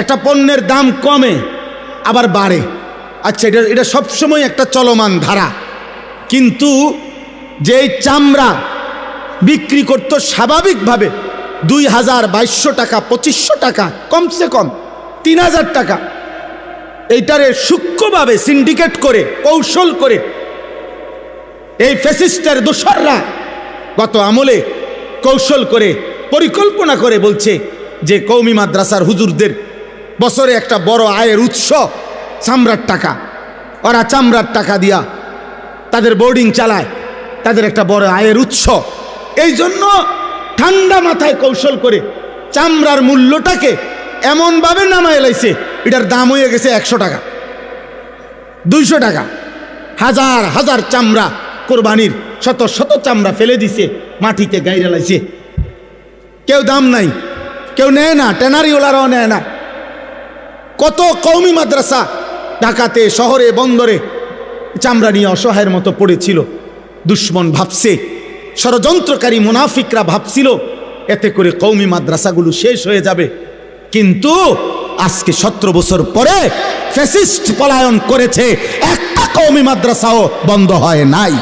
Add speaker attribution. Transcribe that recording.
Speaker 1: একটা পণ্যের দাম কমে আবার বাড়ে, আচ্ছা এটা সবসময় একটা চলমান ধারা। কিন্তু যেই চামড়া বিক্রি করতো স্বাভাবিকভাবে 2022 টাকা 2500 টাকা, কমসে কম 3000 টাকা, এইটারে সূক্ষ্মভাবে সিন্ডিকেট করে কৌশল করে এই ফ্যাসিস্টের দোসররা গত আমলে কৌশল করে পরিকল্পনা করে বলছে যে কওমি মাদ্রাসার হুজুরদের বছরে একটা বড় আয়ের উৎস চামড়ার টাকা, ওরা চামড়ার টাকা দিয়া তাদের বোর্ডিং চালায়, তাদের একটা বড় আয়ের উৎস। এই জন্য ঠান্ডা মাথায় কৌশল করে চামড়ার মূল্যটাকে এমনভাবে নামায় লাইছে, এটার দাম হয়ে গেছে 100 টাকা 200 টাকা। হাজার হাজার চামড়া কোরবানির শত শত চামড়া ফেলে দিছে, মাটিতে গাইরে লাইছে, কেউ দাম নাই, কেউ নেয় না, ট্যানারিওয়ালারাও নেয় না। কত কওমি মাদ্রাসা ঢাকাতে শহরে বন্দরে চামড়া নিয়ে অসহায়ের মতো পড়েছিল। দুশ্মন ভাবছে, ষড়যন্ত্রকারী মুনাফিকরা ভাবছিল এতে করে কওমি মাদ্রাসাগুলো শেষ হয়ে যাবে। কিন্তু আজকে 17 বছর পরে ফ্যাসিস্ট পলায়ন করেছে, একটা কওমি মাদ্রাসাও বন্ধ হয় নাই।